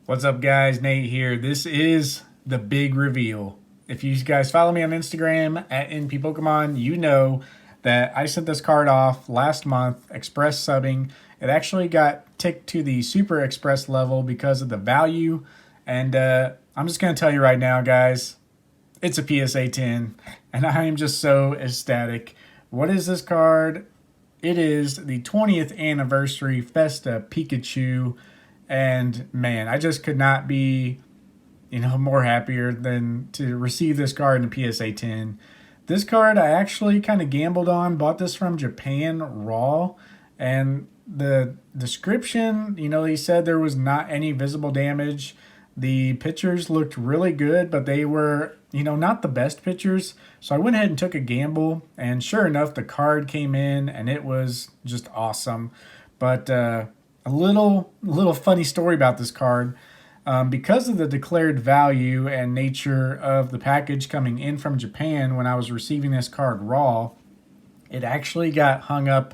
What's up, guys? Nate here. This is the big reveal. If you guys follow me on Instagram at NPPokemon, you know that I sent this card off last month, express subbing. It actually got ticked to the Super Express level because of the value. And I'm just going to tell you right now, guys, it's a PSA 10. And I am just so ecstatic. What is this card? It is the 20th anniversary Festa Pikachu. And man, I just could not be, more happier than to receive this card in a PSA 10. This card I actually kind of gambled on, bought this from Japan raw, and the description, he said there was not any visible damage. The pictures looked really good, but they were, not the best pictures. So I went ahead and took a gamble, and sure enough, the card came in, and it was just awesome. But a little funny story about this card. Because of the declared value and nature of the package coming in from Japan when I was receiving this card raw, it actually got hung up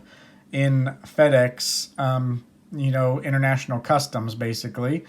in FedEx, international customs basically.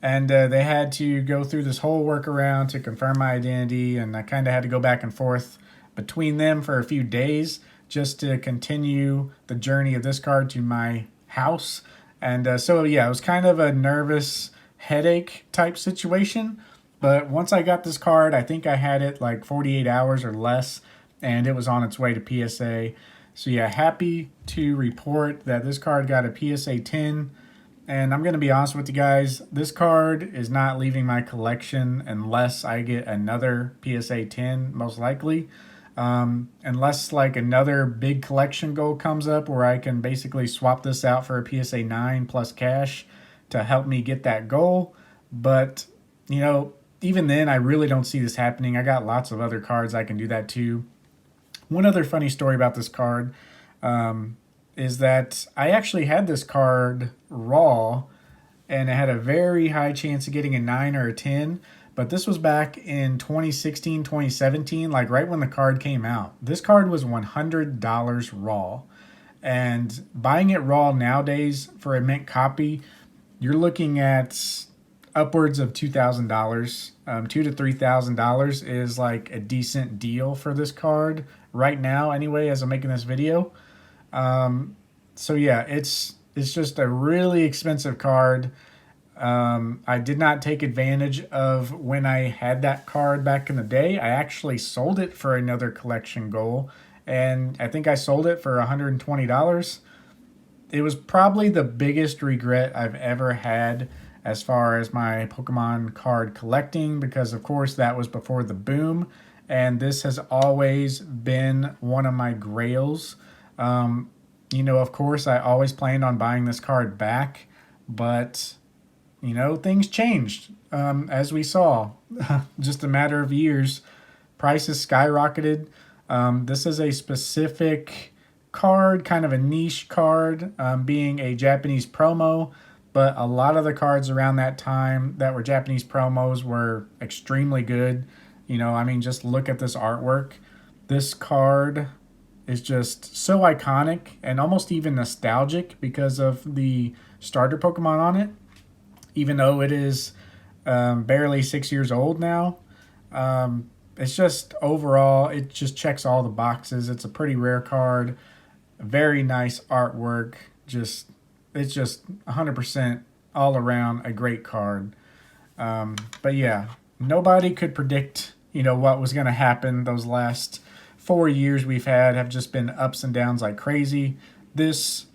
And they had to go through this whole workaround to confirm my identity. And I kind of had to go back and forth between them for a few days just to continue the journey of this card to my house. And so, yeah, it was kind of a nervous headache type situation. But once I got this card, I think I had it like 48 hours or less, and it was on its way to PSA. So, yeah, happy to report that this card got a PSA 10. And I'm going to be honest with you guys, this card is not leaving my collection unless I get another PSA 10, most likely. Unless like another big collection goal comes up where I can basically swap this out for a PSA 9 plus cash to help me get that goal. But, even then, I really don't see this happening. I got lots of other cards I can do that too. One other funny story about this card is that I actually had this card raw and it had a very high chance of getting a 9 or a 10. But this was back in 2016, 2017, like right when the card came out. This card was $100 raw. And buying it raw nowadays for a mint copy, you're looking at upwards of $2,000. $2,000 to $3,000 is like a decent deal for this card right now anyway, as I'm making this video. So yeah, it's just a really expensive card. I did not take advantage of when I had that card back in the day. I actually sold it for another collection goal, and I think I sold it for $120. It was probably the biggest regret I've ever had as far as my Pokemon card collecting, because of course that was before the boom, and this has always been one of my grails. Of course, I always planned on buying this card back, but things changed, as we saw. Just a matter of years, prices skyrocketed. This is a specific card, kind of a niche card, being a Japanese promo, but a lot of the cards around that time that were Japanese promos were extremely good. Just look at this artwork. This card is just so iconic and almost even nostalgic because of the starter Pokemon on it. Even though it is barely 6 years old now, it's just overall, it just checks all the boxes. It's a pretty rare card, very nice artwork. It's just 100% all around a great card. But yeah, nobody could predict, what was going to happen. Those last 4 years we've had have just been ups and downs like crazy. This,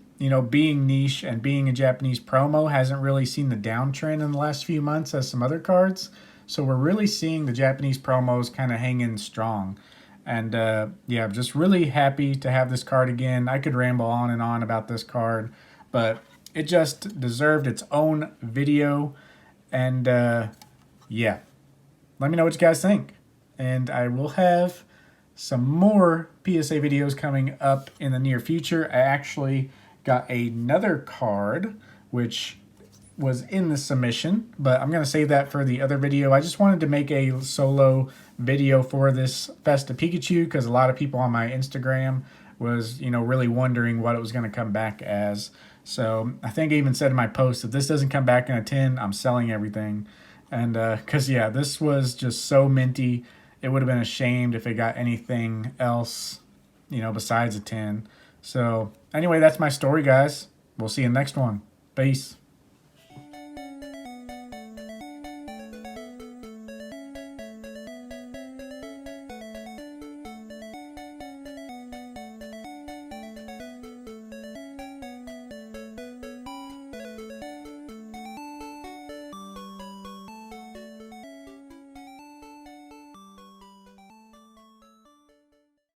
being niche and being a Japanese promo hasn't really seen the downtrend in the last few months as some other cards. So we're really seeing the Japanese promos kind of hang in strong. And yeah, I'm just really happy to have this card again. I could ramble on and on about this card, but it just deserved its own video. And yeah, let me know what you guys think. And I will have some more PSA videos coming up in the near future. I actually got another card, which was in the submission, but I'm going to save that for the other video. I just wanted to make a solo video for this Festa Pikachu because a lot of people on my Instagram was, really wondering what it was going to come back as. So I think I even said in my post, if this doesn't come back in a 10, I'm selling everything. And because, yeah, this was just so minty. It would have been ashamed if it got anything else, besides a 10. So anyway, that's my story, guys. We'll see you next one. Peace.